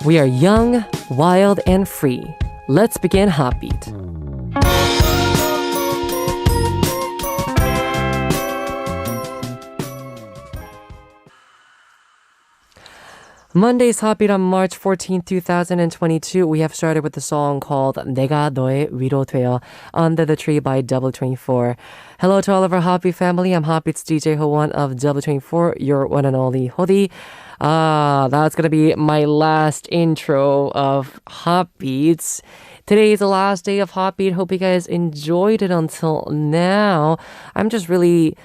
We are young, wild, and free. Let's begin Hotbeat. Monday's Hotbeat on March 14, 2022. We have started with the song called 내가 너의 위로 되어 Under the Tree by W24. Hello to all of our Hotbeat family. I'm Hotbeat's DJ Howon of W24, your one and only Hodi. That's going to be my last intro of Hotbeats. Today is the last day of Hotbeat. Hope you guys enjoyed it until now. I'm just really...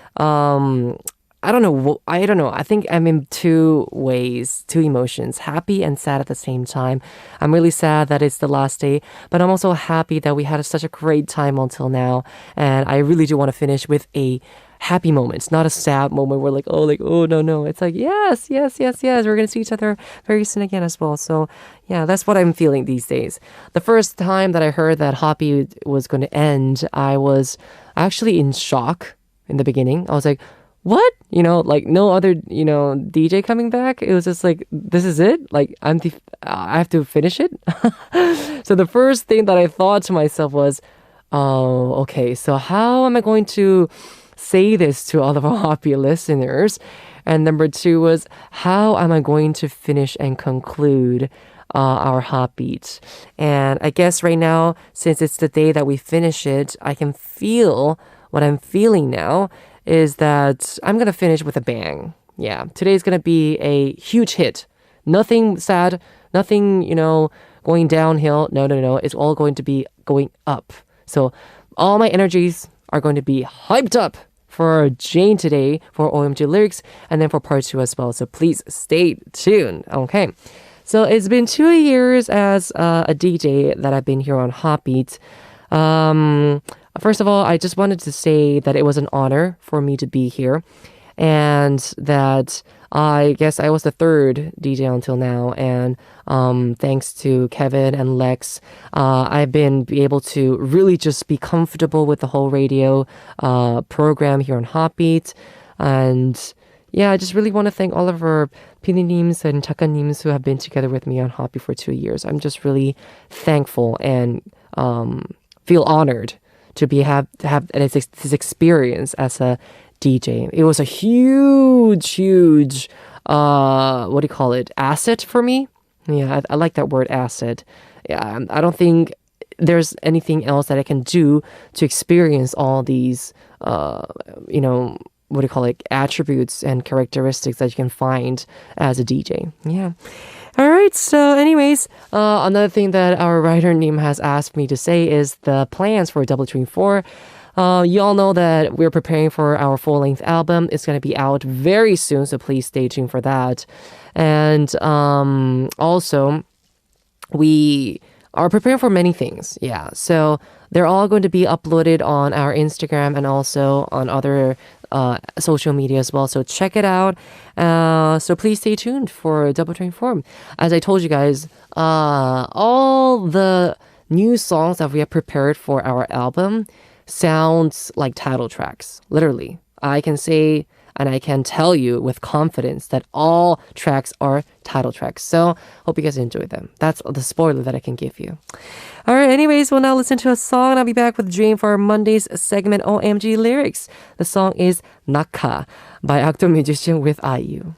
I don't know. I think I'm in two emotions, happy and sad at the same time. I'm really sad that it's the last day, but I'm also happy that we had such a great time until now. And I really do want to finish with a happy moment, not a sad moment where oh, no. It's like, yes. We're going to see each other very soon again as well. So yeah, that's what I'm feeling these days. The first time that I heard that Hotbeat was going to end, I was actually in shock in the beginning. I was like, what? No other, DJ coming back. It was just like, this is it? Like, I have to finish it? So the first thing that I thought to myself was, oh, okay, so how am I going to say this to all of our Hotbeat listeners? And number two was, how am I going to finish and conclude our Hotbeat? And I guess right now, since it's the day that we finish it, I can feel what I'm feeling now is that I'm going to finish with a bang. Yeah, today's going to be a huge hit. Nothing sad, nothing, going downhill. No. It's all going to be going up. So all my energies are going to be hyped up for Jane today for OMG lyrics and then for part 2 as well. So please stay tuned. Okay. So it's been 2 years as a DJ that I've been here on Hotbeat. First of all, I just wanted to say that it was an honor for me to be here and that I guess I was the third DJ until now. And thanks to Kevin and Lex, I've been able to really just be comfortable with the whole radio program here on Hotbeat. And yeah, I just really want to thank all of our PD님s and 작가님s who have been together with me on Hotbeat for 2 years. I'm just really thankful and feel honored to have this experience as a DJ. It was a huge, asset for me. Yeah, I like that word, asset. Yeah, I don't think there's anything else that I can do to experience all these, attributes and characteristics that you can find as a DJ. Yeah. All right, so anyways, another thing that our writer Nim has asked me to say is the plans for W24. You all know that we're preparing for our full-length album. It's going to be out very soon, so please stay tuned for that. And also, we are preparing for many things. Yeah, so they're all going to be uploaded on our Instagram and also on other social media as well. So check it out. So please stay tuned for W24. As I told you guys, all the new songs that we have prepared for our album sounds like title tracks. Literally. I can say and I can tell you with confidence that all tracks are title tracks. So hope you guys enjoy them. That's the spoiler that I can give you. All right, anyways, we'll now listen to a song. I'll be back with Jane for our Monday's segment OMG Lyrics. The song is Naka by actor musician with IU.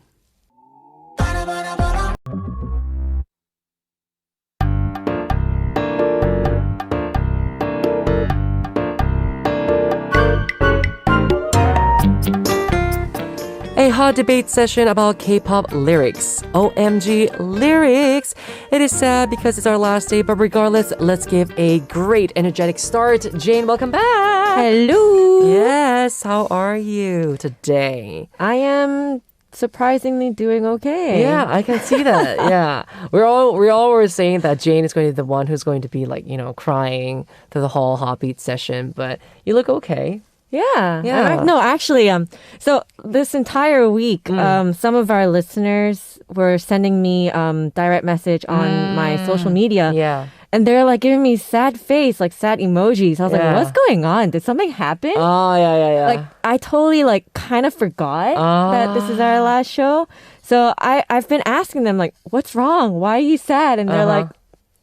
A hot debate session about K-pop lyrics. OMG lyrics. It is sad because it's our last day, but regardless, let's give a great energetic start. Jane, welcome back. Hello. Yes, how are you today? I am surprisingly doing okay. Yeah, I can see that. Yeah. We all were saying that Jane is going to be the one who's going to be crying through the whole Hotbeat session, but you look okay. Yeah. No, actually, so this entire week, some of our listeners were sending me direct message on my social media. Yeah. And they're like giving me sad face, like sad emojis. I was like, what's going on? Did something happen? Oh, yeah. Like, I totally like kind of forgot that this is our last show. So I've been asking them like, what's wrong? Why are you sad? And they're like,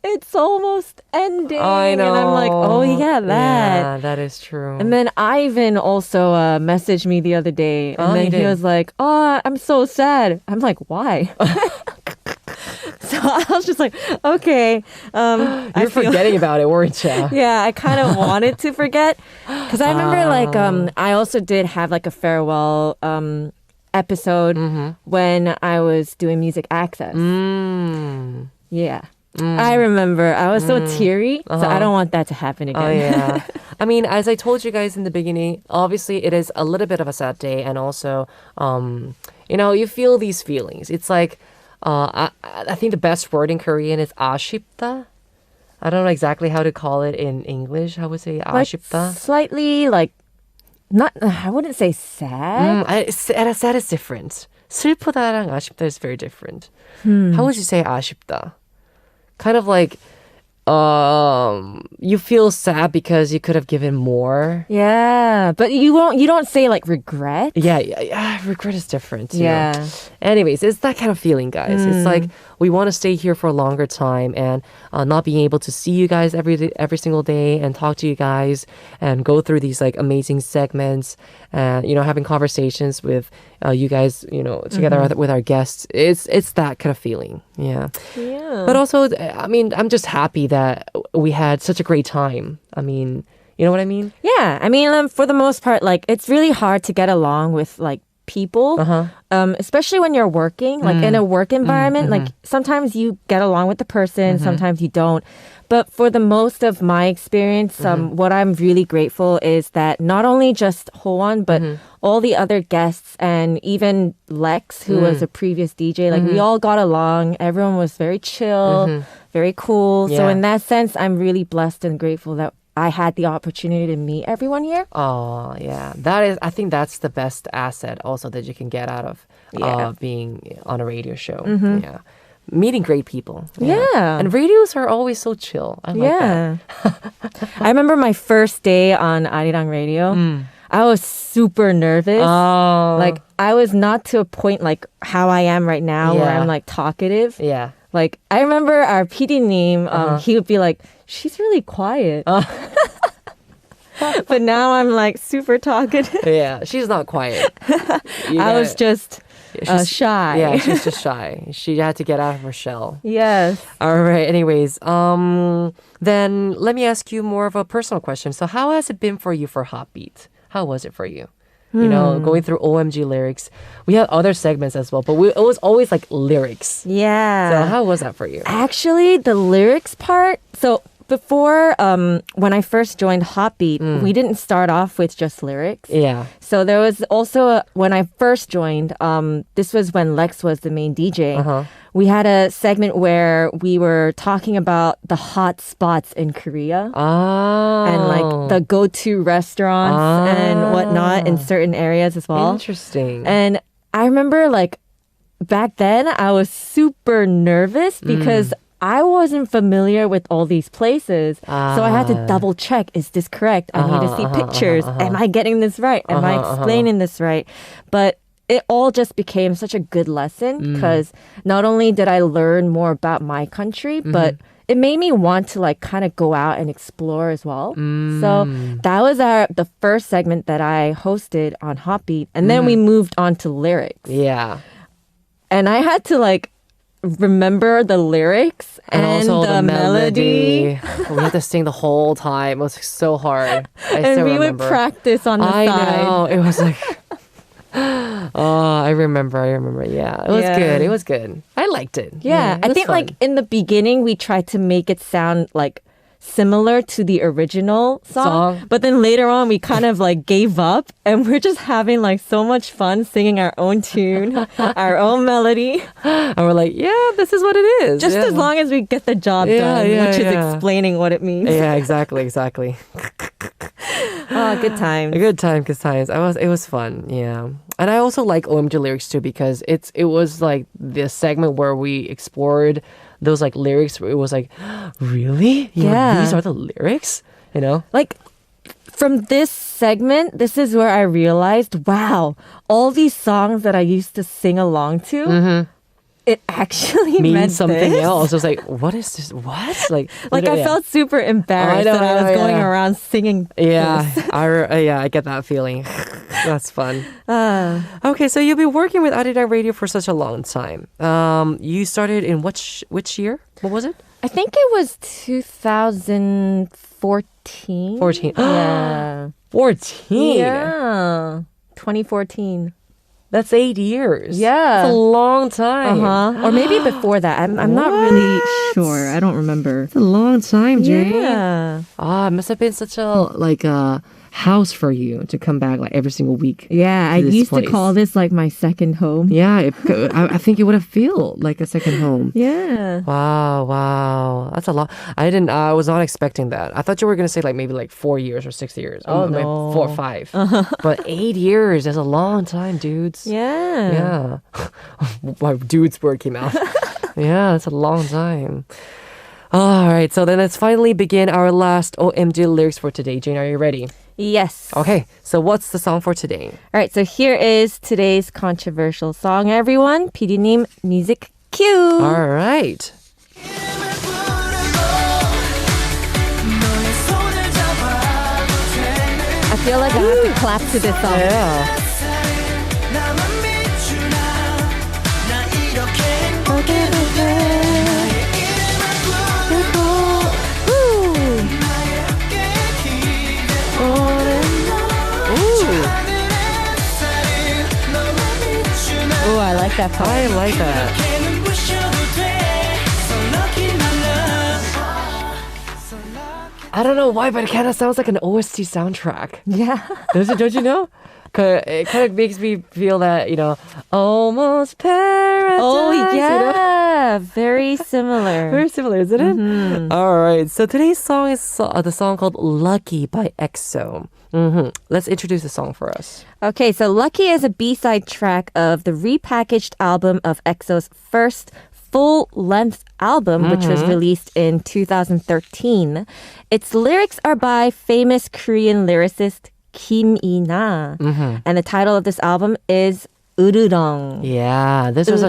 it's almost ending. I know. And I'm like, oh yeah, that. Yeah, that is true. And then Ivan also messaged me the other day. And then he was like, oh, I'm so sad. I'm like, why? So I was just like, okay. You're forgetting about it, weren't you? Yeah, I kind of wanted to forget. Because I remember like, I also did have like a farewell episode when I was doing Music Access. Yeah. I remember. I was so teary, so I don't want that to happen again. Oh, yeah. I mean, as I told you guys in the beginning, obviously it is a little bit of a sad day, and also, you know, you feel these feelings. It's like, I think the best word in Korean is 아쉽다. I don't know exactly how to call it in English. How would say 아쉽다? Like, slightly like, not. I wouldn't say sad. Sad is different. 슬프다랑 아쉽다 is very different. How would you say 아쉽다? Kind of like you feel sad because you could have given more. Yeah, but you don't say like regret. Yeah, regret is different. Yeah. Know? Anyways, it's that kind of feeling, guys. It's like we want to stay here for a longer time, and not being able to see you guys every single day and talk to you guys and go through these like amazing segments and, you know, having conversations with you guys, you know, together with our guests. It's that kind of feeling. Yeah. But also, I mean, I'm just happy that we had such a great time. I mean, you know what I mean? Yeah. I mean, for the most part, like, it's really hard to get along with like people, especially when you're working, like in a work environment. Like sometimes you get along with the person, sometimes you don't. But for the most of my experience, what I'm really grateful is that not only just Howon, but all the other guests and even Lex, who was a previous DJ, like we all got along. Everyone was very chill, very cool. Yeah. So in that sense, I'm really blessed and grateful that I had the opportunity to meet everyone here. Oh, yeah. I think that's the best asset also that you can get out of being on a radio show. Yeah. Meeting great people. Yeah. And radios are always so chill. I like that. I remember my first day on Arirang Radio. I was super nervous. Oh. Like, I was not to a point like how I am right now where I'm like talkative. Yeah. Like, I remember our PD name, he would be like, she's really quiet. But now I'm like super talkative. Yeah, she's not quiet. I was just shy. Yeah, she's just shy. She had to get out of her shell. Yes. All right. Anyways, then let me ask you more of a personal question. So how has it been for you for Hotbeat? How was it for you? You know, going through OMG lyrics. We had other segments as well, but it was always like lyrics. Yeah. So how was that for you? Actually, the lyrics part. So before, when I first joined Hotbeat, we didn't start off with just lyrics. Yeah. So there was also, when I first joined, this was when Lex was the main DJ. We had a segment where we were talking about the hot spots in Korea. And like the go-to restaurants and whatnot in certain areas as well. Interesting. And I remember like back then I was super nervous because I wasn't familiar with all these places. So I had to double check, is this correct? I need to see pictures. Am I getting this right? Am I explaining this right? But it all just became such a good lesson because not only did I learn more about my country, but it made me want to like kind of go out and explore as well. So that was the first segment that I hosted on Hotbeat. And then we moved on to lyrics. Yeah. And I had to like remember the lyrics and also the melody. We had to sing the whole time. It was so hard. And we would practice on the side. I know. It was like... I remember. Yeah, it was good. It was good. I liked it. Yeah, I think like in the beginning we tried to make it sound like similar to the original song. But then later on we kind of like gave up and we're just having like so much fun singing our own tune, our own melody. And we're like, yeah, this is what it is. Just as long as we get the job done, which is explaining what it means. Yeah, exactly. Good times. Good times. It was fun. Yeah. And I also like OMG lyrics too because it was like the segment where we explored those like lyrics where it was like, really? You know, Yeah. these are the lyrics? You know? Like, from this segment, this is where I realized, wow, all these songs that I used to sing along to, it actually Means meant something this. else. I was like, what is this? What? Like Like, I yeah. felt super embarrassed I know, that I was going yeah. around singing. Yeah, I get that feeling. That's fun. Uh, Okay, so you've been working with Arirang Radio for such a long time. You started in which year? What was it? I think it was 2014. 14. Yeah. 14. Yeah. 2014. That's 8 years. Yeah. That's a long time. Uh-huh. Or maybe before that. I'm not really sure. I don't remember. It's a long time, Jane. Yeah. Ah, it must have been such a like a house for you to come back like every single week. Yeah, I to this used to place. call this like my second home. Yeah, I think it would have felt like a second home. Yeah. Wow. That's a lot. I was not expecting that. I thought you were going to say like maybe like 4 years or 6 years. Oh, maybe no. 4 or 5. But 8 years is a long time, dudes. Yeah. Yeah. My dude's word came out. Yeah, it's a long time. All right, so then let's finally begin our last OMG lyrics for today. Jane, are you ready? Yes. Okay, so what's the song for today? All right, so here is today's controversial song, everyone. PD님, music cue. All right. I feel like I have to clap to this song. Yeah. Oh, I like that part. I like that. I don't know why, but it kind of sounds like an OST soundtrack. Yeah. Don't you know? It kind of makes me feel that, almost paradise. Oh, you know? yeah. Very similar. Very similar, isn't it? All right. So today's song is the song called Lucky by EXO. Let's introduce the song for us. Okay, so Lucky is a B-side track of the repackaged album of EXO's first full-length album, which was released in 2013. Its lyrics are by famous Korean lyricist Kim Ina. And the title of this album is 으르렁. Yeah, this was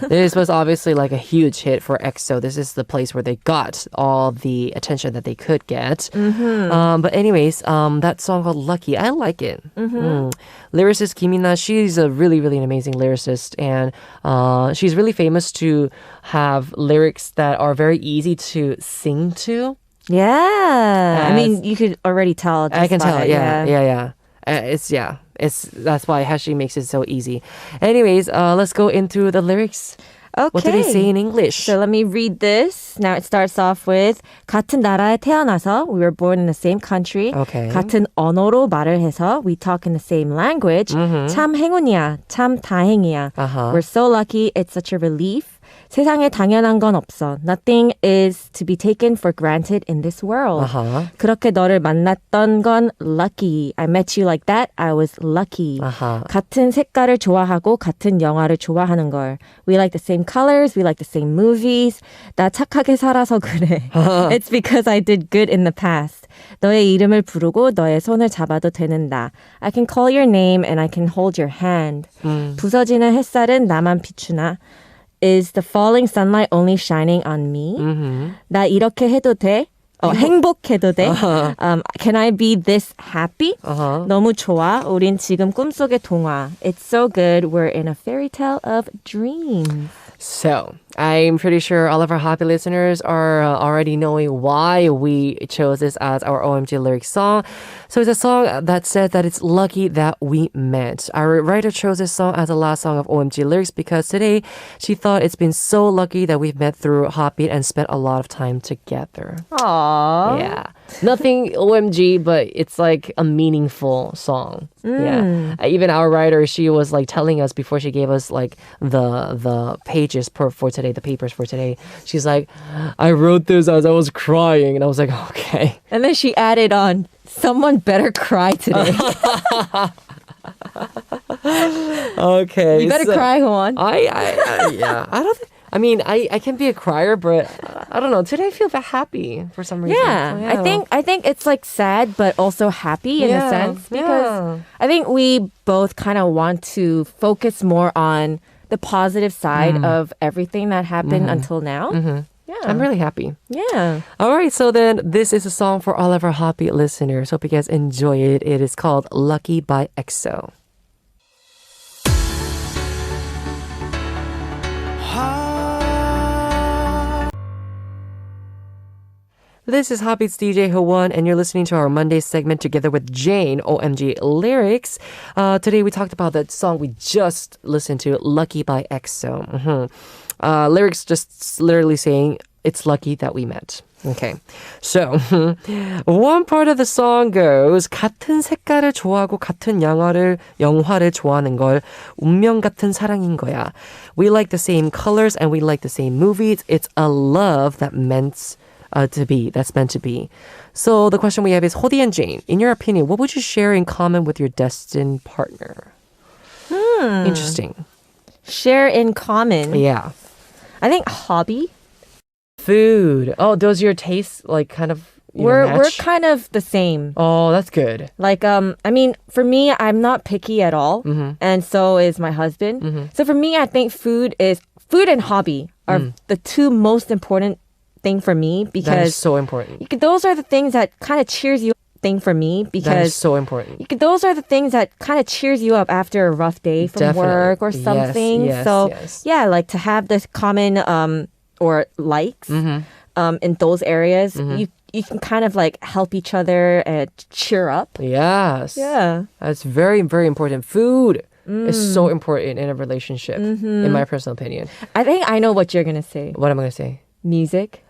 This was obviously like a huge hit for EXO. This is the place where they got all the attention that they could get. But anyways, that song called Lucky, I like it. Lyricist Kim Ina, she's a really, really amazing lyricist, and she's really famous to have lyrics that are very easy to sing to. Yeah. I mean, you could already tell. I can just by tell, it, yeah. That's why she makes it so easy. Anyways, let's go into the lyrics. Okay. What do they say in English? So let me read this. Now it starts off with 같은 나라에 태어나서 we were born in the same country. Okay. 같은 언어로 말을 해서 we talk in the same language. 참 행운이야. 참 다행이야. Uh-huh. We're so lucky. It's such a relief. 세상에 당연한 건 없어. Nothing is to be taken for granted in this world. Uh-huh. 그렇게 너를 만났던 건 lucky. I met you like that. I was lucky. Uh-huh. 같은 색깔을 좋아하고 같은 영화를 좋아하는 걸. We like the same colors. We like the same movies. 나 착하게 살아서 그래. It's because I did good in the past. 너의 이름을 부르고 너의 손을 잡아도 되는 나. I can call your name and I can hold your hand. 부서지는 햇살은 나만 비추나. Is the falling sunlight only shining on me? 나 이렇게 해도 돼? 행복해도 돼? Can I be this happy? 너무 좋아. 우린 지금 꿈속의 동화. It's so good. We're in a fairy tale of dreams. So, I'm pretty sure all of our happy listeners are already knowing why we chose this as our OMG lyric song. So it's a song that says that it's lucky that we met. Our writer chose this song as the last song of OMG lyrics because today she thought it's been so lucky that we've met through Hotbeat and spent a lot of time together. Aww. Yeah. Nothing OMG, but it's like a meaningful song. Yeah. Even our writer, she was like telling us before she gave us like the pages for today, the papers for today. She's like, I wrote this as I was crying. And I was like, okay. And then she added on, someone better cry today. Okay. You better cry, Howon. Yeah. I don't think, I mean, I can be a crier, but I don't know. Today I feel happy for some reason. Yeah, So, I think it's like sad but also happy in a sense because I think we both kind of want to focus more on the positive side of everything that happened until now. Yeah. I'm really happy. Yeah. All right, so then this is a song for all of our Hotbeat listeners. Hope you guys enjoy it. It is called Lucky by EXO. This is Hotbeat's DJ Howon, and you're listening to our Monday segment together with Jane, OMG Lyrics. Today we talked about that song we just listened to, Lucky by EXO. Lyrics just literally saying, it's lucky that we met. Okay, so one part of the song goes 같은 색깔을 좋아하고 같은 영화를 좋아하는 걸 운명 같은 사랑인 거야. We like the same colors and we like the same movies. It's a love that meant to be. That's meant to be. So the question we have is, Hodi and Jane, in your opinion, what would you share in common with your destined partner? Interesting. Share in common. Yeah. I think hobby. Food. Oh, does your taste like kind of We're match? kind of the same. Oh, that's good. Like I mean, for me, I'm not picky at all, and so is my husband. So for me, I think food and hobby are the two most important thing for me That is because so important. those are the things that kind of cheers you. Thing for me That is because so important. those are the things that kind of cheers you up after a rough day from Definitely. work or something. Yes, so yes. yeah, like to have this common or likes in those areas, you can kind of like help each other and cheer up. Yes. Yeah. That's very, very important. Food is so important in a relationship, in my personal opinion. I think I know what you're gonna say. What am I going to say? Music.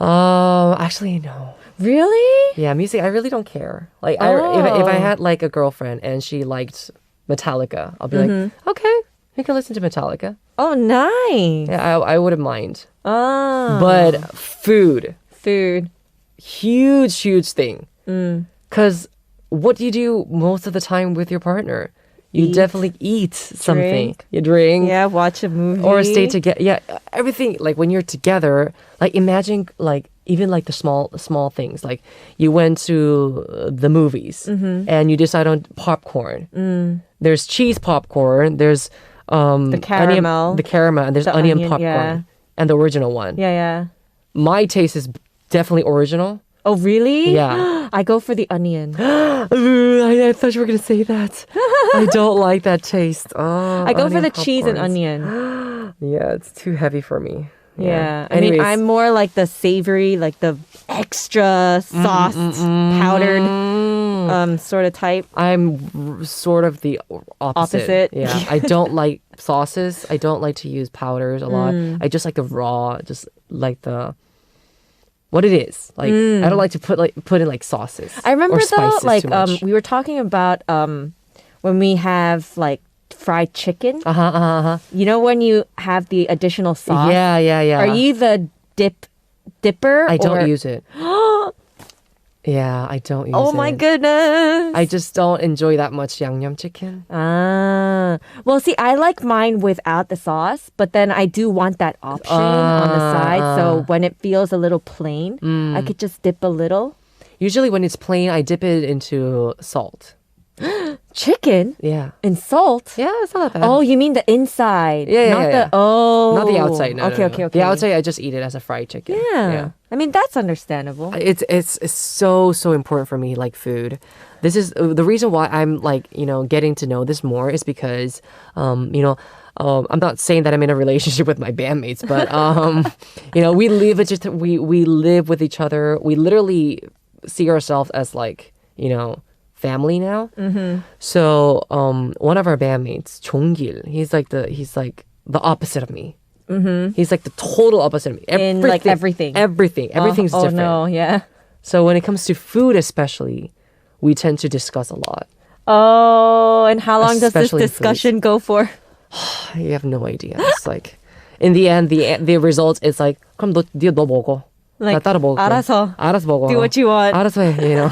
Actually, no. Really? Yeah, music, I really don't care. Like, if I had like a girlfriend and she liked Metallica, I'll be like, okay, we can listen to Metallica. Oh, nice. Yeah, I wouldn't mind. Oh. But food, Food. huge thing. Because what do you do most of the time with your partner? You Eat. definitely eat something. Drink. You drink. Yeah, watch a movie. Or stay together. Yeah, everything. Like when you're together, like imagine like even like the small things. Like you went to the movies and you decide on popcorn. There's cheese popcorn. There's The caramel. the caramel, and there's The onion onion, popcorn, yeah. and the original one. Yeah. My taste is definitely original. Oh, really? Yeah. I go for the onion. I thought you were gonna say that. I don't like that taste. Oh, I go for onion the cheese and popcorns. onion. Yeah, it's too heavy for me. Yeah. I mean, Anyways. I'm more like the savory, like the extra sauced, powdered sort of type. I'm sort of the opposite. Opposite? Yeah, I don't like sauces. I don't like to use powders a lot. I just like the raw, just like the what it is. Like I don't like to put in like sauces. I remember or though, spices like too much. we were talking about when we have like fried chicken. You know when you have the additional sauce. Yeah. Are you the dipper? I don't or... use it. Yeah, I don't use it. Oh my goodness. I just don't enjoy that much yangnyeom chicken. Well, see, I like mine without the sauce, but then I do want that option on the side. So when it feels a little plain, I could just dip a little. Usually when it's plain, I dip it into salt. Chicken Yeah. and salt. Yeah, it's not that bad. Oh, you mean the inside? Yeah, not yeah. not Not the outside. No, okay, no, okay, no. okay. The outside, I just eat it as a fried chicken. Yeah. I mean, that's understandable. It's so important for me, like food. This is the reason why I'm like, getting to know this more is because, I'm not saying that I'm in a relationship with my bandmates, but, we live with each other. We literally see ourselves as like, family now. So, one of our bandmates, Jonggil, he's like the opposite of me. He's like the total opposite of me. In like everything. Everything's different. Oh no, yeah. So when it comes to food especially, we tend to discuss a lot. Oh, and how long does this Especially discussion go for? You have no idea. It's like, in the end, the result is like, 그럼 너 먹어. Like, 나 따라 먹을게. 알아서. 알아서 먹어. Do what you want. 알아서 해,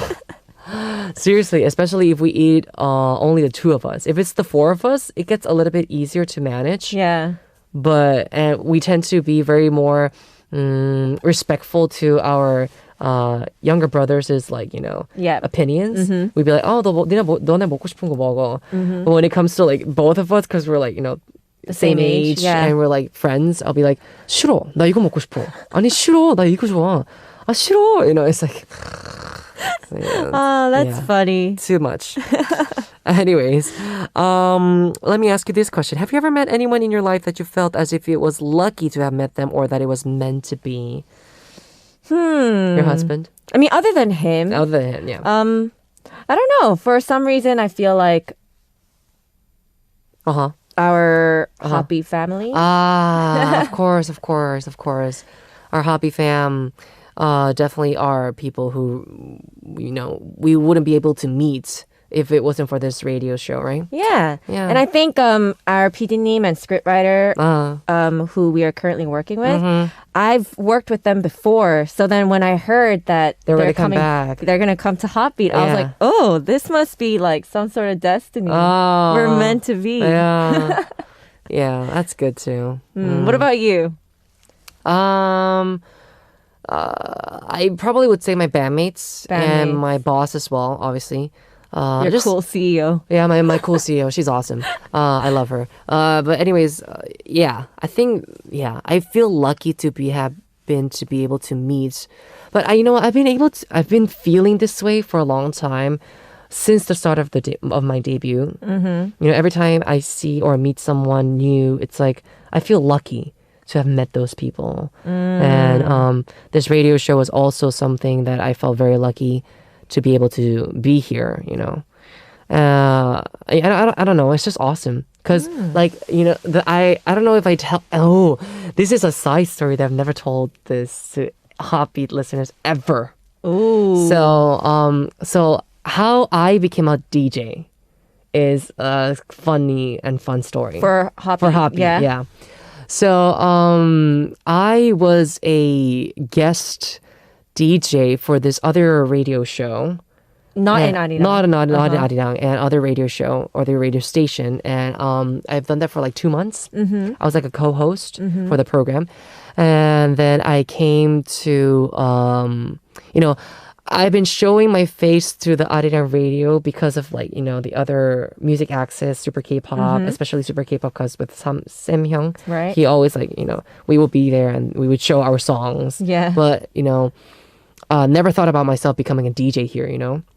Seriously, especially if we eat only the two of us. If it's the four of us, it gets a little bit easier to manage. Yeah. But we tend to be very more respectful to our younger brothers' like Yeah. opinions. We'd be like, oh, 너네 먹고 싶은 거 먹어. But when it comes to like both of us, because we're like the same age yeah. and we're like friends, I'll be like, 싫어, 나 이거 먹고 싶어. 아니 싫어, 나 이거 좋아. 아 싫어. It's like. Oh, that's funny. Too much. Anyways, let me ask you this question. Have you ever met anyone in your life that you felt as if it was lucky to have met them or that it was meant to be? Your husband? I mean, other than him. Other than him, yeah. I don't know. For some reason, I feel like our Hotbeat family. Of course. Our hobby fam definitely are people who, we wouldn't be able to meet if it wasn't for this radio show, right? Yeah. And I think our PD님 and scriptwriter who we are currently working with, I've worked with them before. So then when I heard that they're coming back, they're going to come to Hotbeat, I was like, oh, this must be like some sort of destiny. We're meant to be. Yeah. Yeah, that's good too. What about you? I probably would say my bandmates and my boss as well, obviously. Your cool CEO. Yeah, my cool CEO. She's awesome. I love her. But anyways, I think, I feel lucky to have been to be able to meet. But I've been feeling this way for a long time since the start of of my debut. Every time I see or meet someone new, it's like I feel lucky to have met those people. And this radio show was also something that I felt very lucky to be able to be here, I don't know. It's just awesome. Because, I don't know if I tell... Oh, this is a side story that I've never told this to Hotbeat listeners ever. Ooh. So how I became a DJ is a funny and fun story. For Hotbeat. For Hotbeat, yeah. So I was a guest DJ for this other radio show. Not in Arirang. Not in Arirang, and other radio show or the radio station. And I've done that for like 2 months. I was like a co-host for the program. And then I came to, I've been showing my face to the Arirang radio because of the other music access, Super K-pop, especially Super K-pop, because with Sam Hyung, right? He always we would be there and we would show our songs. Yeah. But, never thought about myself becoming a DJ here,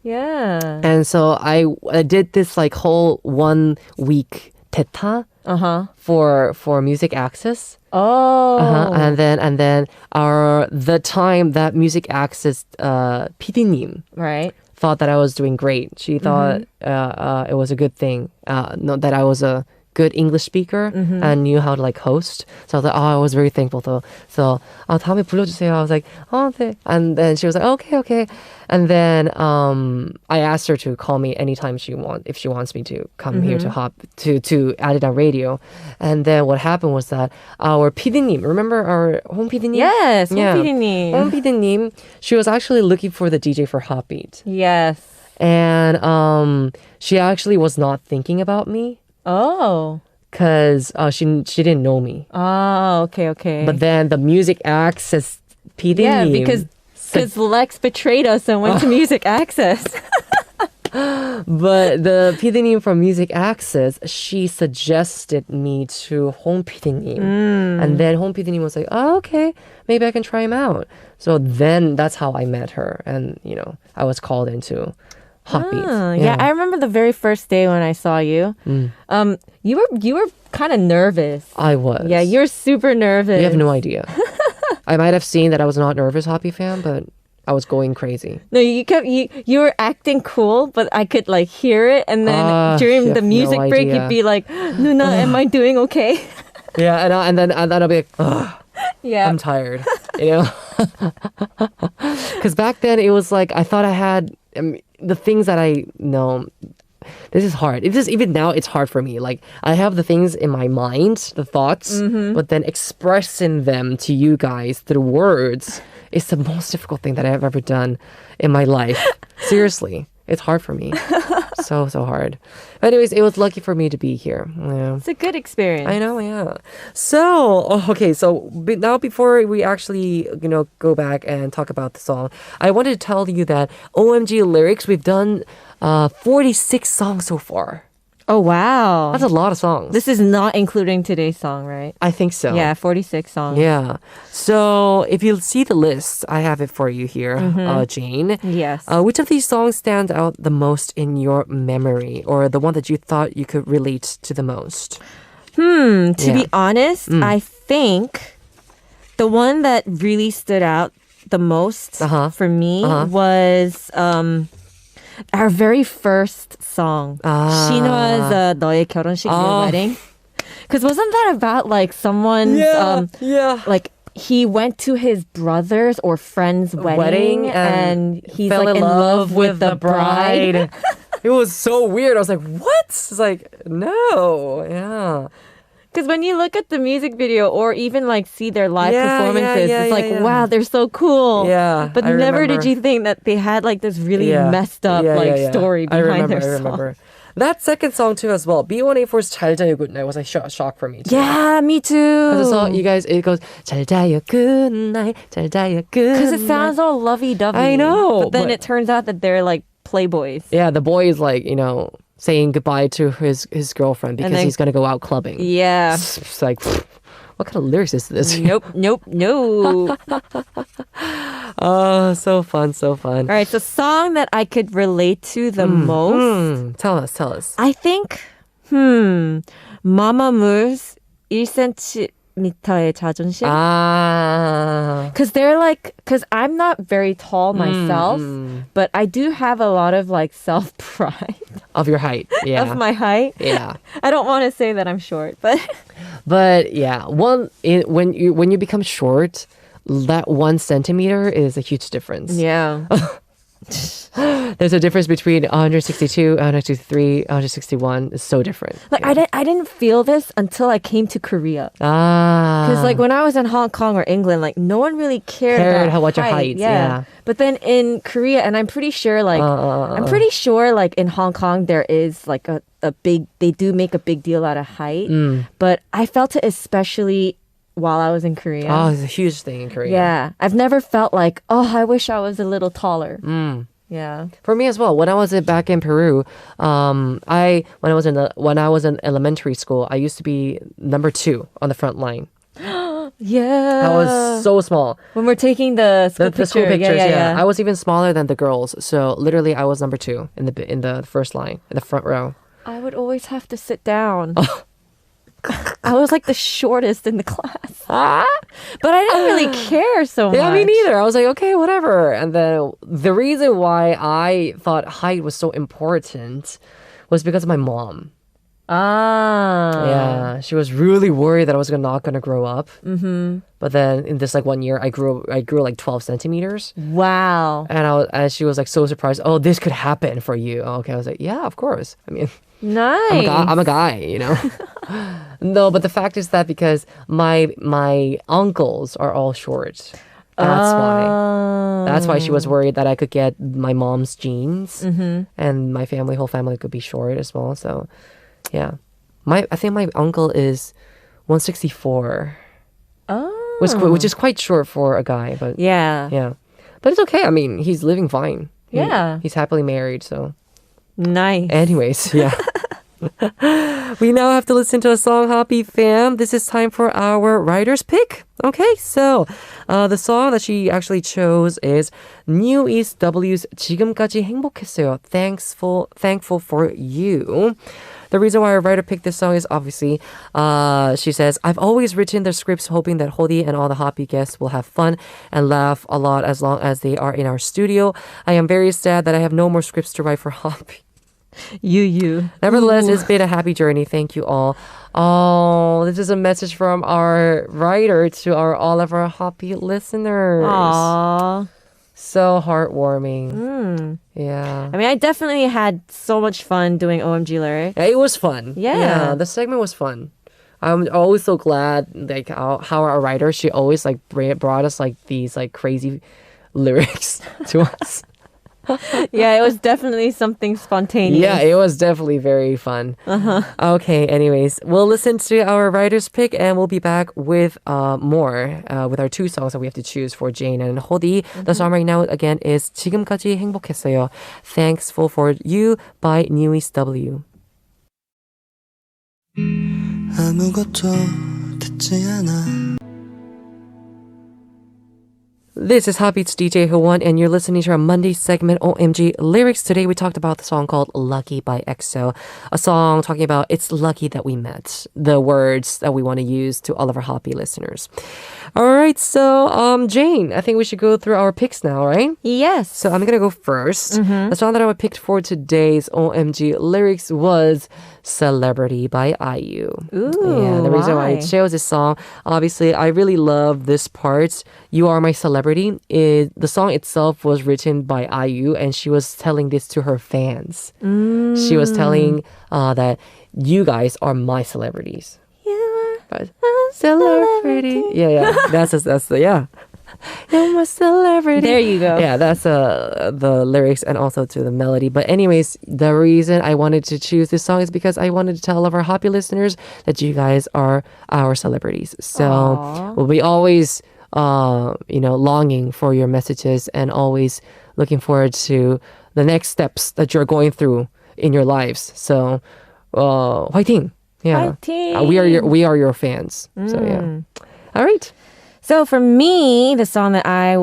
Yeah. And so I did this whole 1 week teta for music access. Oh. And then the time that music access PD님 thought that I was doing great. She thought it was a good thing. That I was a good English speaker and knew how to host. So I was like, I was very thankful though. So 다음에 불러주세요. I was like, 네. And then she was like, okay. And then I asked her to call me anytime if she wants me to come here to Arirang Radio. And then what happened was that our PD님, remember our home PD님? Yes, home PD님. Home PD님, she was actually looking for the DJ for Hotbeat. Yes. And she actually was not thinking about me. Oh. Because she didn't know me. Oh, okay. But then the music access PD님. Yeah, because Lex betrayed us and went to music access. But the PD님 from music access, she suggested me to home PD님. And then home PD님 was like, oh, okay, maybe I can try him out. So then that's how I met her. And, I was called into Hotbeat. Yeah, I remember the very first day when I saw you. You were kind of nervous. I was. Yeah, you're super nervous. You have no idea. I might have seen that I was not nervous Hotbeat fan, but I was going crazy. No, you were acting cool, but I could hear it, and then during the music break, you'd be like, "Nuna, am I doing okay?" Yeah, and then I'll be like, "Ugh, yeah, I'm tired," Because back then it was like I thought I had the things that I know. This is hard. Even now it's hard for me. I have the things in my mind, the thoughts, but then expressing them to you guys through words is the most difficult thing that I've ever done in my life. Seriously. It's hard for me. So hard. But anyways, it was lucky for me to be here. Yeah. It's a good experience. I know, yeah. So, okay, so now before we actually, go back and talk about the song, I wanted to tell you that OMG lyrics, we've done 46 songs so far. Oh, wow. That's a lot of songs. This is not including today's song, right? I think so. Yeah, 46 songs. Yeah. So if you see the list, I have it for you here, Jane. Yes. Which of these songs stand out the most in your memory, or the one that you thought you could relate to the most? To be honest, I think the one that really stood out the most for me was our very first song. 신화's 너의 결혼식, your wedding. Because wasn't that about like someone's like he went to his brother's or friend's wedding and he's fell like in love with the bride. It was so weird. I was like, what? It's like, no. Yeah. Because when you look at the music video or even like see their live performances, it's like, wow, they're so cool. Yeah. But never did you think that they had like this really messed up story behind their song. I remember. That second song too as well. B1A4's 잘 자요 good night was a shock for me too. Yeah, me too. Because the song, you guys, it goes 잘 자요 good night, 잘 자요 good night. Because it sounds all lovey-dovey. I know. But then it turns out that they're like playboys. Yeah, the boy is like, saying goodbye to his girlfriend because he's going to go out clubbing. Yeah. It's like, what kind of lyrics is this? Nope. Oh, so fun. All right, so song that I could relate to the most. Tell us. I think, Mamamoo 1cm의 자존심. Because I'm not very tall myself, but I do have a lot of like self-pride. Of your height, yeah. Of my height. Yeah. I don't want to say that I'm short, but... But yeah, when you become short, that 1 centimeter is a huge difference. Yeah. There's a difference between 162, 163, 161. It's so different. Like I didn't feel this until I came to Korea. Because like when I was in Hong Kong or England, like no one really cared about your height. Yeah. But then in Korea, and I'm pretty sure like in Hong Kong there is like a big, they do make a big deal out of height. But I felt it especially while I was in Korea. Oh, it's a huge thing in Korea. Yeah. I've never felt like, I wish I was a little taller. Yeah. For me as well. When I was back in Peru, when I was in elementary school, I used to be number 2 on the front line. Yeah. I was so small. When we're taking the school pictures, yeah. I was even smaller than the girls. So literally I was number 2 in the first line, in the front row. I would always have to sit down. I was like the shortest in the class. But I didn't really care so much. Yeah, me neither. I was like, okay, whatever. And then the reason why I thought height was so important was because of my mom. Yeah, she was really worried that I was not going to grow up. But then in this like 1 year, I grew like 12 centimeters. Wow. And she was like so surprised. Oh, this could happen for you. Okay, I was like, yeah, of course. I mean, nice. I'm a guy, No, but the fact is that because my uncles are all short. That's why. That's why she was worried that I could get my mom's genes and my whole family could be short as well. So, yeah. I think my uncle is 164. Oh. Which is quite short for a guy, but yeah. But it's okay. I mean, he's living fine. Yeah. He's happily married, so. Nice. Anyways, yeah. We now have to listen to a song, Hoppy fam. This is time for our writer's pick. Okay, so the song that she actually chose is New East W's 지금까지 행복했어요. Thankful for you. The reason why our writer picked this song is obviously, she says, I've always written the scripts hoping that Hodi and all the Hoppy guests will have fun and laugh a lot as long as they are in our studio. I am very sad that I have no more scripts to write for Hoppy. You. Nevertheless, it's been a happy journey. Thank you all. Oh, this is a message from our writer to all of our Hoppy listeners. Aww. So heartwarming. Yeah. I mean, I definitely had so much fun doing OMG lyrics. It was fun. Yeah. The segment was fun. I'm always so glad like how our writer, she always like brought us like these like crazy lyrics to us. Yeah, it was definitely something spontaneous. Yeah, it was definitely very fun. Okay, anyways, we'll listen to our writer's pick and we'll be back with more with our two songs that we have to choose for Jane and Hodi. The song right now again is 지금까지 행복했어요. Thankful for You by Newest W. 아무것도 듣지 않아. This is Hotbeat's DJ Howon, and you're listening to our Monday segment, OMG Lyrics. Today we talked about the song called Lucky by EXO, a song talking about it's lucky that we met, the words that we want to use to all of our Hotbeat listeners. All right, so Jane, I think we should go through our picks now, right? Yes. So I'm going to go first. The song that I picked for today's OMG Lyrics was Celebrity by IU. Ooh, yeah, the reason why I why? chose this song, obviously, I really love this part. You Are My Celebrity. The song itself was written by IU, and she was telling this to her fans. She was telling that you guys are my celebrities. But celebrity. Yeah. That's yeah. You're my celebrity. There you go. Yeah, that's the lyrics and also to the melody. But anyways, the reason I wanted to choose this song is because I wanted to tell all of our Hotbeat listeners that you guys are our celebrities. So we'll be always, longing for your messages and always looking forward to the next steps that you're going through in your lives. So, 화이팅! Yeah, Fighting. we are your fans. So yeah. All right. So for me, the song that I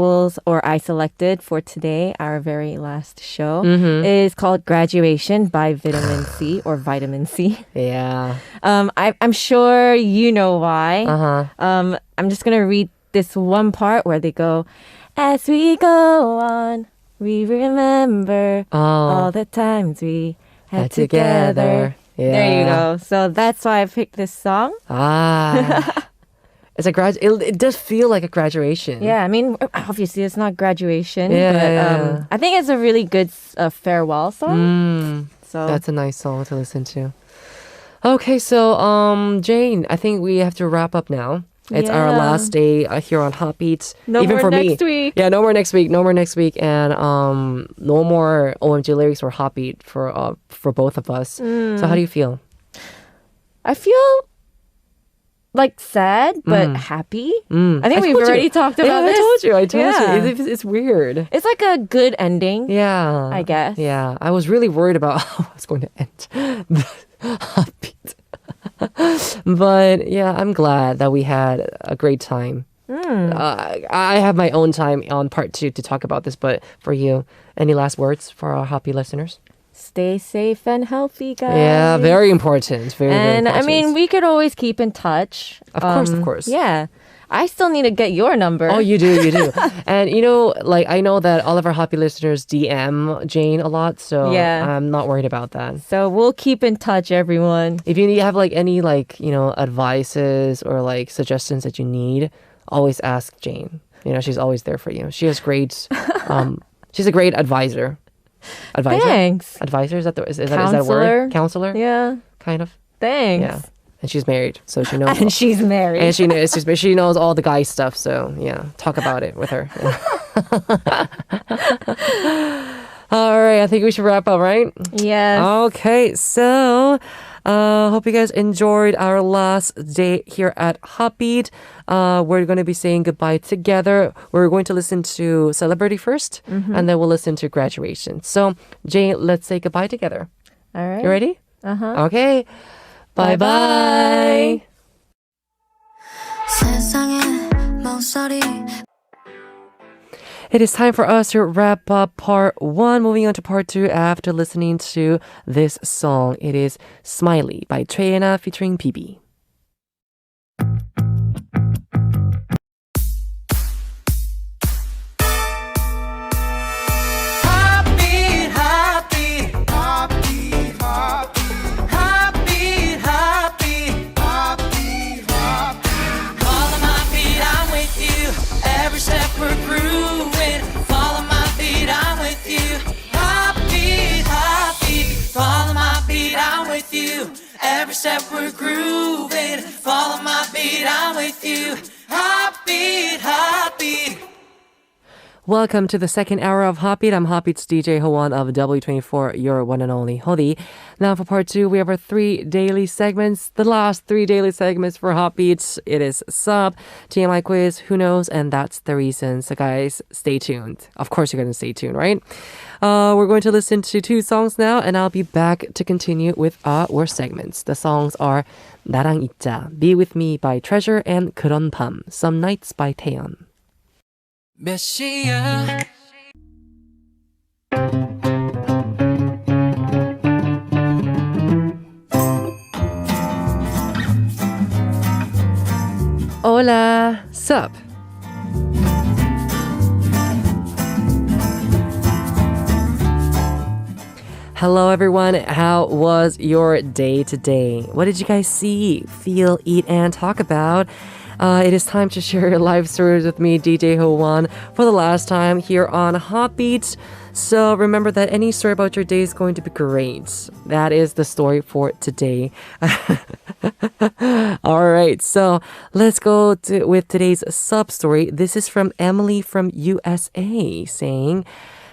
selected for today, our very last show, is called Graduation by Vitamin C or Vitamin C. Yeah. I'm sure you know why. Uh-huh. I'm just gonna read this one part where they go, as we go on, we remember all the times we had together. Yeah. There you go. So that's why I picked this song. It's it does feel like a graduation. Yeah, I mean, obviously it's not graduation, Yeah, but yeah. I think it's a really good farewell song. So That's a nice song to listen to. Okay, so Jane, I think we have to wrap up now. It's our Yeah. last day here on Hotbeat. No Even more for next me. week. Yeah, no more next week. No more next week, and no more OMG lyrics or Hotbeat for both of us. So how do you feel? I feel like sad but happy. I think we've already talked about this. I told Yeah. you. It's weird. It's like a good ending. Yeah. I guess. Yeah. I was really worried about how I was going to end the Hotbeat. But yeah, I'm glad that we had a great time. I have my own time on part 2 to talk about this, but for you, any last words for our Hotbeat listeners? Stay safe and healthy, guys. Yeah, very important. Very And important. I mean, we could always keep in touch. Of course. Yeah. I still need to get your number. Oh, you do. And I know that all of our Hotbeat listeners DM Jane a lot, so Yeah. I'm not worried about that. So we'll keep in touch, everyone. If you have any advices or suggestions that you need, always ask Jane. She's always there for you. She has great she's a great advisor. Advisor? Thanks. Advisor, is that a word? Counselor? Yeah. Kind of. Thanks. Yeah. And she's married, so she knows. And she's married. And she knows all the guy stuff, so yeah, talk about it with her. All right, I think we should wrap up, right? Yes. Okay, so hope you guys enjoyed our last day here at Hotbeat. We're going to be saying goodbye together. We're going to listen to Celebrity first, and then we'll listen to Graduation. So, Jane, let's say goodbye together. All right. You ready? Uh-huh. Okay. Bye-bye. It is time for us to wrap up part 1, moving on to part 2 after listening to this song. It is Smiley by Treyena featuring BB. Every step we're grooving, follow my beat, I'm with you. Heartbeat, heartbeat. Welcome to the second hour of Hotbeat. I'm Hotbeat's DJ Howon of W24, your one and only Hodi. Now for part two, we have our 3 daily segments. The last 3 daily segments for Hotbeats. It is Ssup, TMI Quiz, Who Knows, and That's the Reason. So guys, stay tuned. Of course you're going to stay tuned, right? We're going to listen to 2 songs now, and I'll be back to continue with our segments. The songs are 나랑 있자, Be With Me by Treasure, and 그런 밤, Some Nights by Taeyeon. 몇 시야? Hola, Ssup. Hello everyone, how was your day today? What did you guys see, feel, eat, and talk about? It is time to share your life stories with me, DJ Howon, for the last time here on Hotbeat. So remember that any story about your day is going to be great. That is the story for today. All right, so let's go with today's sub story. This is from Emily from USA saying,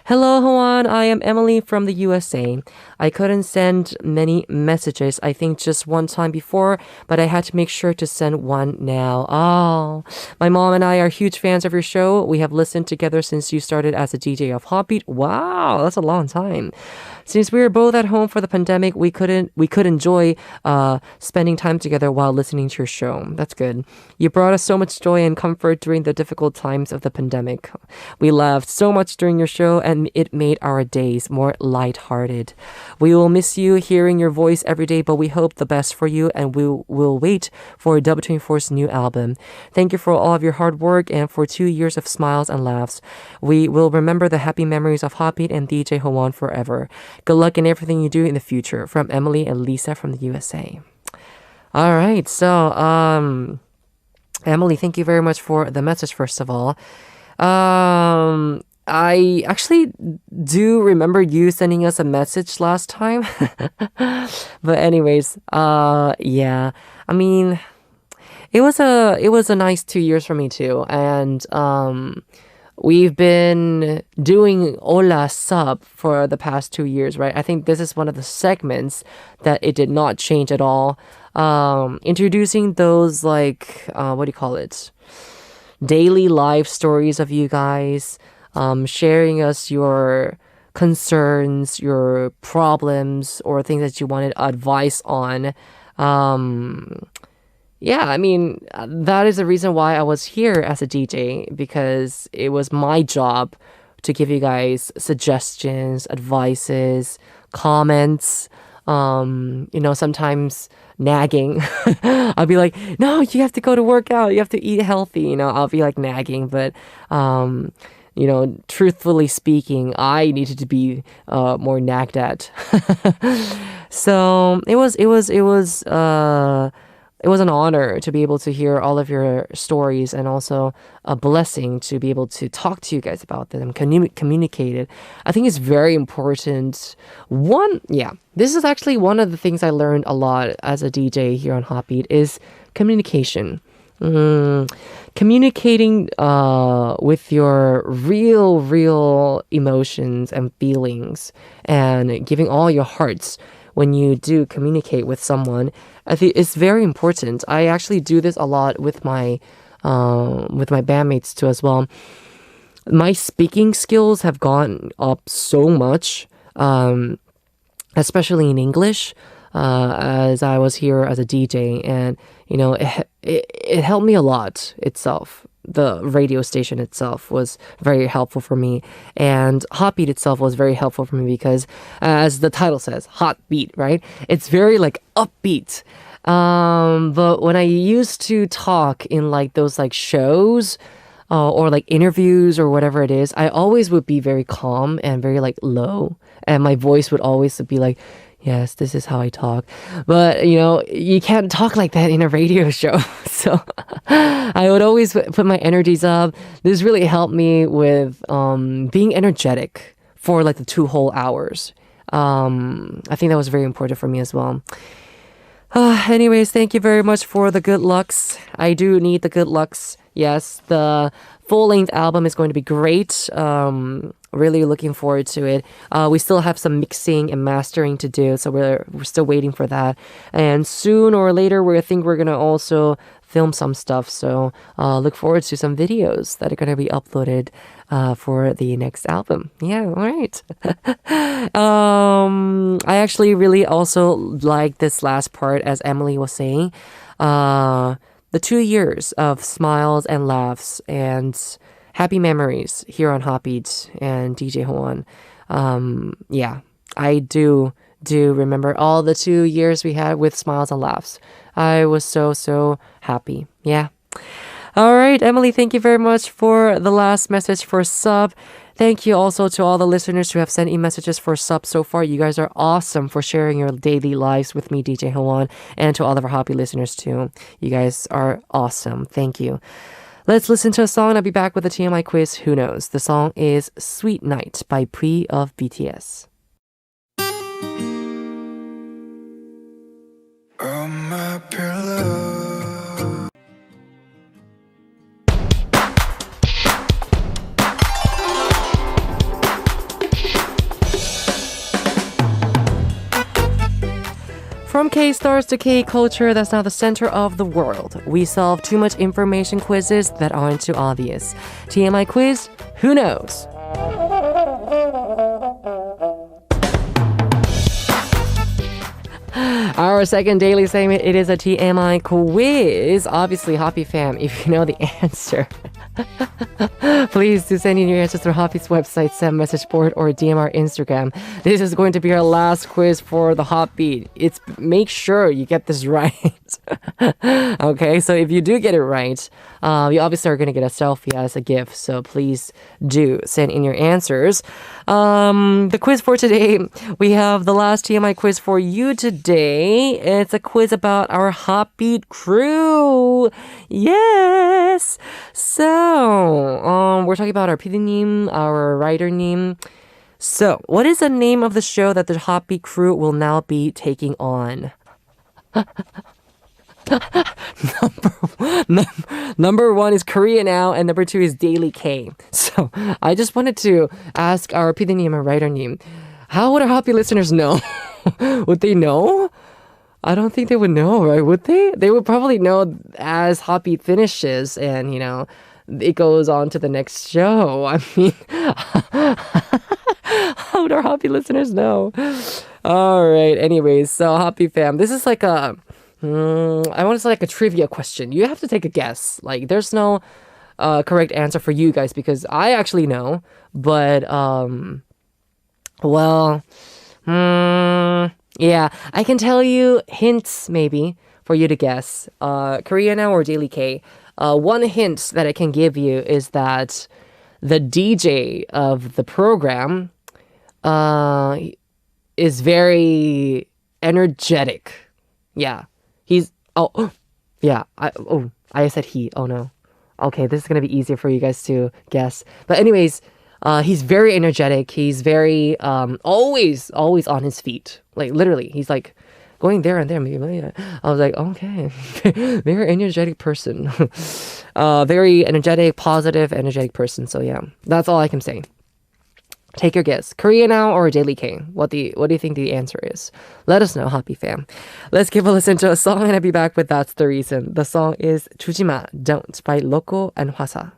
Hello, Howon. I am Emily from the USA. I couldn't send many messages, I think just one time before, but I had to make sure to send one now. Oh, my mom and I are huge fans of your show. We have listened together since you started as a DJ of Hotbeat. Wow, that's a long time. Since we were both at home for the pandemic, we could enjoy spending time together while listening to your show. That's good. You brought us so much joy and comfort during the difficult times of the pandemic. We laughed so much during your show, and it made our days more lighthearted. We will miss you hearing your voice every day, but we hope the best for you, and we will wait for W24's new album. Thank you for all of your hard work and for 2 years of smiles and laughs. We will remember the happy memories of Hotbeat and DJ Howon forever. Good luck in everything you do in the future. From Emily and Lisa from the USA. All right, so Emily, thank you very much for the message, first of all. I actually do remember you sending us a message last time. But anyways, yeah. I mean, it was a nice 2 years for me too. And we've been doing Hola Ssup for the past 2 years, right? I think this is one of the segments that it did not change at all. Introducing those like, what do you call it? Daily life stories of you guys. Sharing us your concerns, your problems, or things that you wanted advice on. Yeah, I mean, that is the reason why I was here as a DJ, because it was my job to give you guys suggestions, advices, comments, sometimes nagging. I'll be like, no, you have to go to work out. You have to eat healthy. I'll be like nagging, but, truthfully speaking, I needed to be more nagged at. So it was an honor to be able to hear all of your stories, and also a blessing to be able to talk to you guys about them, communicate it. I think it's very important. This is actually one of the things I learned a lot as a DJ here on Hotbeat is communication. Communicating with your real emotions and feelings, and giving all your hearts when you do communicate with someone. I think it's very important. I actually do this a lot with my bandmates too as well. My speaking skills have gone up so much, especially in English, as I was here as a DJ, and it helped me a lot itself. The radio station itself was very helpful for me, and Hotbeat itself was very helpful for me because, as the title says, Hotbeat, right? It's very like upbeat. But when I used to talk in like those like shows, or like interviews or whatever it is, I always would be very calm and very like low, and my voice would always be like, yes, this is how I talk. But, you can't talk like that in a radio show. So I would always put my energies up. This really helped me with being energetic for like the 2 whole hours. I think that was very important for me as well. Anyways, thank you very much for the good lucks. I do need the good lucks. Yes, the full-length album is going to be great. Really looking forward to it. We still have some mixing and mastering to do, so we're still waiting for that. And soon or later, I think we're gonna also film some stuff. So look forward to some videos that are gonna be uploaded for the next album. Yeah, all right. I actually really also like this last part, as Emily was saying. The 2 years of smiles and laughs and happy memories here on Hotbeat and DJ Howon. Yeah, I do remember all the 2 years we had with smiles and laughs. I was so happy. Yeah. All right, Emily, thank you very much for the last message for Ssup. Thank you also to all the listeners who have sent in messages for Ssup so far. You guys are awesome for sharing your daily lives with me, DJ Howon, and to all of our Hotbeat listeners too. You guys are awesome. Thank you. Let's listen to a song and I'll be back with the TMI quiz. Who knows? The song is Sweet Night by P of BTS. Oh, my pillow. From K-stars to K-culture that's now the center of the world. We solve too much information quizzes that aren't too obvious. TMI quiz, who knows? Our second daily segment, it is a TMI quiz. Obviously, Hotbeat fam, if you know the answer, please do send in your answers through Hotbeat's website, send message board, or DM our Instagram. This is going to be our last quiz for the Hotbeat. Make sure you get this right. Okay, so if you do get it right, you obviously are going to get a selfie as a gift. So please do send in your answers. The quiz for today, we have the last TMI quiz for you today. It's a quiz about our Hotbeat crew. Yes. So, we're talking about our PD님, our writer-님. So, what is the name of the show that the Hotbeat crew will now be taking on? Number one is Korea Now, and number two is Daily K. So, I just wanted to ask our PD님 and writer-님, how would our Hotbeat listeners know? Would they know? I don't think they would know, right? Would they? They would probably know as Hotbeat finishes and, it goes on to the next show. I mean, how would our Hotbeat listeners know? All right. Anyways, so Hotbeat fam, this is like I want to say like a trivia question. You have to take a guess. Like, there's no correct answer for you guys because I actually know, but yeah, I can tell you hints maybe for you to guess. Korea Now or Daily K. One hint that I can give you is that the DJ of the program is very energetic. Yeah. I said he. Oh no. Okay, this is going to be easier for you guys to guess. But anyways, he's very energetic. He's very always on his feet. Like literally, he's like going there and there. I was like, okay, very energetic person. Very energetic, positive, energetic person. So yeah, that's all I can say. Take your guess. Korea Now or Daily K? What do you think the answer is? Let us know, Hotbeat fam. Let's give a listen to a song and I'll be back with That's the Reason. The song is 주지마, Don't by Loco and Hwasa.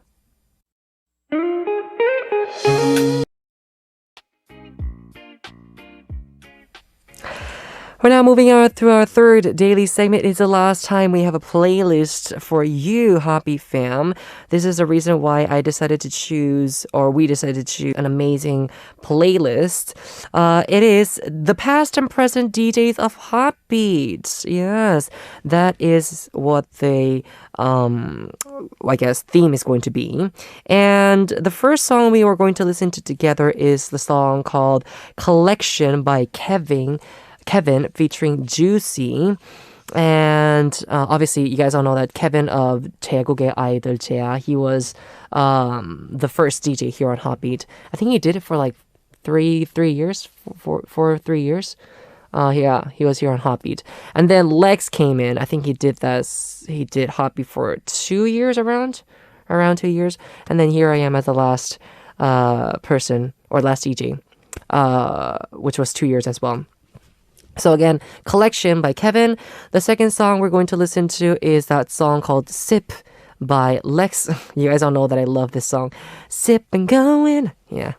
We're now moving on to our third daily segment. It's the last time we have a playlist for you, Hotbeat fam. This is the reason why we decided to choose an amazing playlist. It is the past and present DJs of Hotbeat. Yes, that is what the I guess theme is going to be. And the first song we are going to listen to together is the song called Collection by Kevin featuring Jucy. And obviously you guys all know that Kevin of 제국의 아이들 제야, he was the first DJ here on Hotbeat. I think he did it for like three years. Yeah, he was here on Hotbeat. And then Lex came in. I think he did Hotbeat for 2 years around. around 2 years. And then here I am as the last person or last DJ, which was 2 years as well. So again, Collection by Kevin. The second song we're going to listen to is that song called Ssup by Lex. You guys all know that I love this song. Sip and going. Yeah.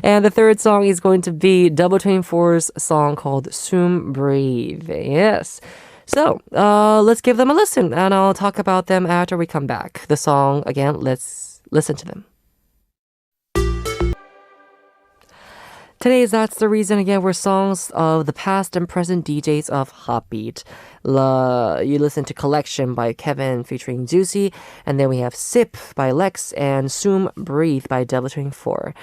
And the third song is going to be Double 24's song called Soon Breathe. Yes. So let's give them a listen and I'll talk about them after we come back. The song, again, let's listen to them. Today's That's the Reason, again, were songs of the past and present DJs of Hotbeat. You listen to Collection by Kevin featuring Jucy, and then we have Sip by Lex and Soon Breathe by Double 24.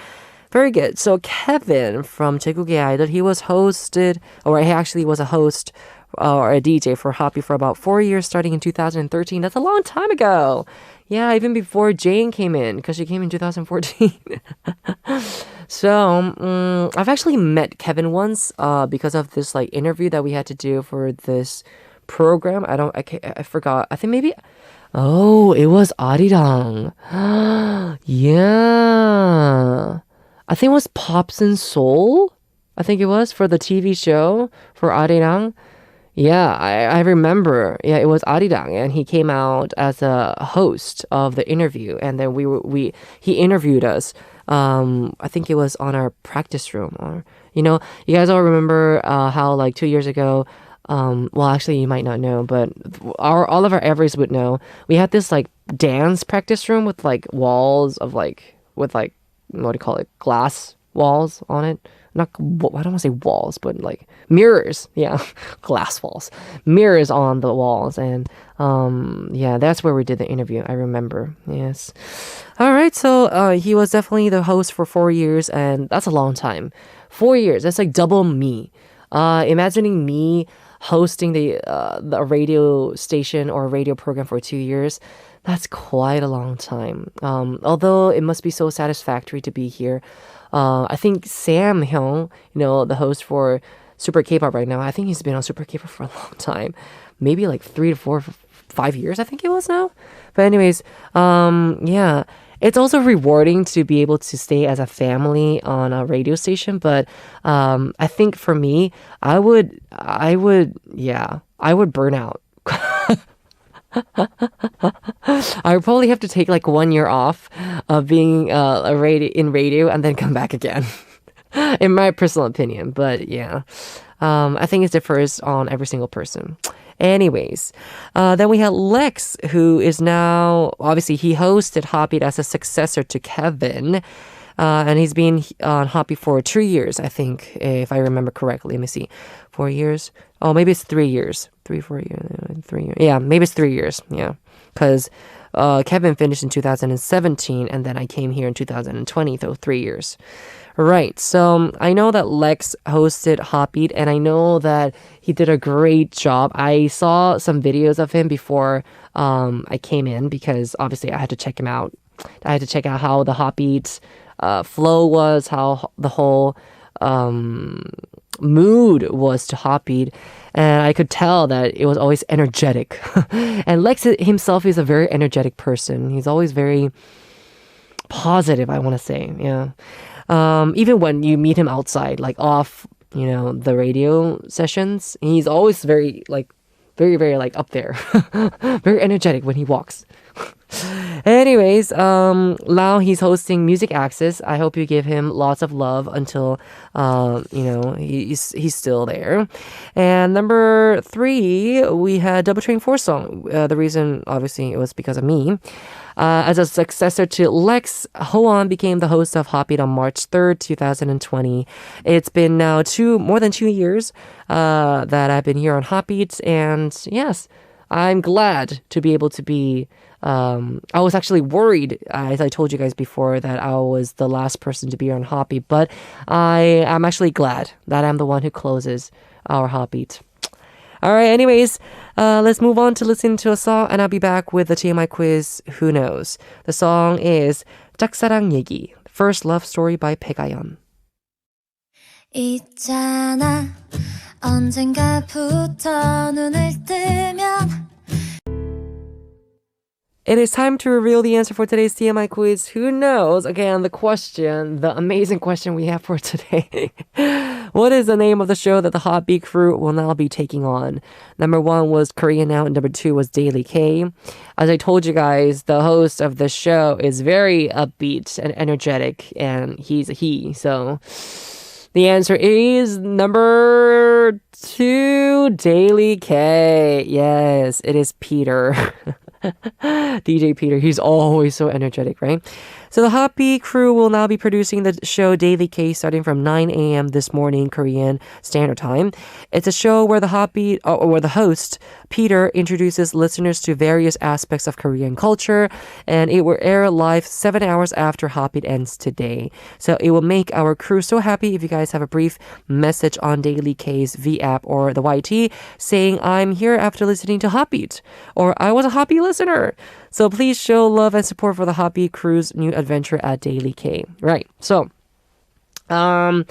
Very good. So Kevin from 제국의 아이돌, he was hosted, or he actually was a host or a DJ for Hotbeat for about 4 years, starting in 2013. That's a long time ago. Yeah, even before Jane came in, because she came in 2014. So, I've actually met Kevin once because of this like interview that we had to do for this program. I forgot. I think maybe, oh, it was Arirang. Yeah. I think it was Pops and Soul. I think it was for the TV show for Arirang. Yeah, I remember. Yeah, it was Arirang, and he came out as a host of the interview, and then he interviewed us. I think it was on our practice room, or you guys all remember how like 2 years ago. Well, actually, you might not know, but all of our Everys would know. We had this like dance practice room with like walls of like with like what do you call it? Glass walls on it. Not, I don't want to say walls, but like mirrors. Yeah, glass walls, mirrors on the walls, and yeah, that's where we did the interview. I remember. Yes. All right. So he was definitely the host for 4 years, and that's a long time. 4 years. That's like double me. Imagining me hosting the radio station or radio program for 2 years. That's quite a long time. Although it must be so satisfactory to be here. I think Sam Hyung, the host for Super K-pop right now, I think he's been on Super K-pop for a long time. Maybe like 3 to 4, 5 years, I think it was now. But anyways, yeah. It's also rewarding to be able to stay as a family on a radio station. But I think for me, I would burn out. I would probably have to take like 1 year off of being in radio and then come back again. In my personal opinion. But yeah, I think it differs on every single person. Anyways, then we had Lex, who is now, obviously he hosted Hotbeat as a successor to Kevin. And he's been on Hotbeat for 2 years, I think, if I remember correctly. Let me see. 4 years? Oh, maybe it's 3 years. 4 years. 3 years. Yeah, maybe it's 3 years. Yeah. Because Kevin finished in 2017, and then I came here in 2020, so 3 years. Right. So I know that Lex hosted Hotbeat, and I know that he did a great job. I saw some videos of him before I came in because obviously I had to check him out. I had to check out how the Hotbeat flow was, how the whole mood was to Hotbeat. And I could tell that it was always energetic. And Lex himself is a very energetic person. He's always very positive, I want to say. Yeah. Even when you meet him outside, like off, the radio sessions, he's always very, very like up there. Very energetic when he walks. Anyways, now he's hosting Music Access. I hope you give him lots of love until, he's still there. And number 3, we had Double 24 song. The reason, obviously, it was because of me. As a successor to Lex, Howon became the host of Hotbeat on March 3rd, 2020. It's been now more than 2 years that I've been here on Hotbeat, and yes, I'm glad to be able to be. I was actually worried, as I told you guys before, that I was the last person to be on Hotbeat, but I'm actually glad that I'm the one who closes our Hotbeat. All right, anyways, let's move on to listen to a song, and I'll be back with the TMI quiz, Who Knows? The song is 짝사랑 얘기, First Love Story by 백아연. 있잖아 언젠가부터 눈을 뜨면. It is time to reveal the answer for today's TMI quiz. Who knows? Again, the amazing question we have for today. What is the name of the show that the Hotbeat crew will now be taking on? Number 1 was Korean Now, and number 2 was Daily K. As I told you guys, the host of the show is very upbeat and energetic, and he's a he. So the answer is number 2, Daily K. Yes, it is Peter. DJ Peter, he's always so energetic, right? So the Hotbeat crew will now be producing the show Daily K starting from 9 a.m. this morning Korean Standard Time. It's a show where the host Peter introduces listeners to various aspects of Korean culture, and it will air live 7 hours after Hotbeat ends today. So it will make our crew so happy if you guys have a brief message on Daily K's V app or the YT saying I'm here after listening to Hotbeat, or I was a Hotbeat listener. So please show love and support for the Hotbeat crew's new adventure at Daily K. Right. So, I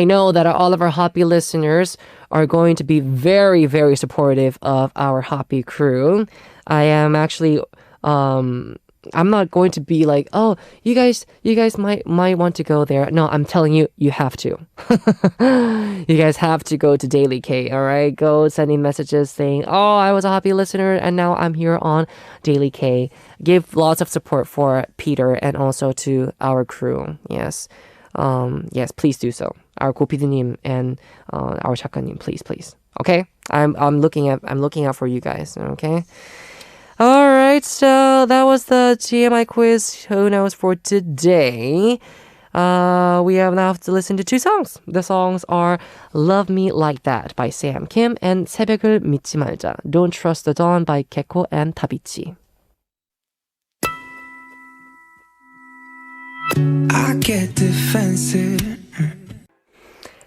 know that all of our Hotbeat listeners are going to be very, very supportive of our Hotbeat crew. I am actually, I'm not going to be like, oh, you guys might want to go there. No, I'm telling you, you have to. You guys have to go to Daily K, all right? Go sending messages saying, oh, I was a Hotbeat listener and now I'm here on Daily K. Give lots of support for Peter and also to our crew. Yes. Yes, please do so. Our 고피디님 and our 작가님, please. Okay? I'm looking out for you guys, okay? All right, so that was the TMI quiz. Who knows for today? We have now to listen to 2 songs. The songs are Love Me Like That by Sam Kim and 새벽을 믿지 말자, Don't Trust the Dawn by Baekho and 다비치. I get defensive.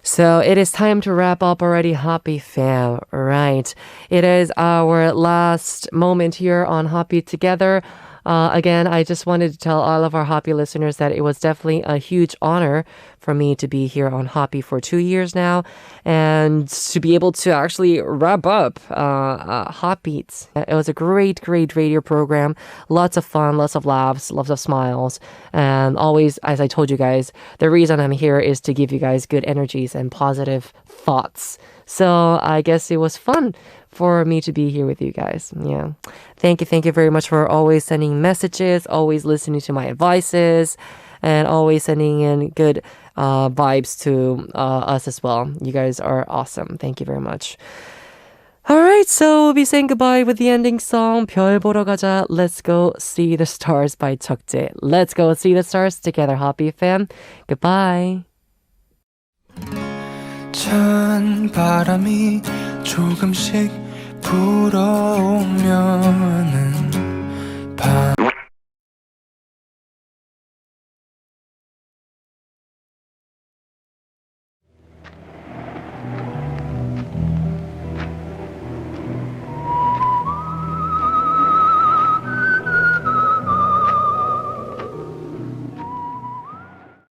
So it is time to wrap up already, Hotbeat fam. Right. It is our last moment here on Hotbeat Together. Again, I just wanted to tell all of our Hotbeat listeners that it was definitely a huge honor for me to be here on Hotbeat for 2 years now and to be able to actually wrap up Hotbeats. It was a great radio program. Lots of fun, lots of laughs, lots of smiles. And always, as I told you guys, the reason I'm here is to give you guys good energies and positive thoughts. So I guess it was fun for me to be here with you guys. Yeah. Thank you very much for always sending messages, always listening to my advices, and always sending in good vibes to us as well. You guys are awesome. Thank you very much. All right, so we'll be saying goodbye with the ending song, 별 보러 가자. Let's go see the stars by Cheokjae. Let's go see the stars together, Hotbeat fam. Goodbye. 찬 바람이 조금씩 불어오면은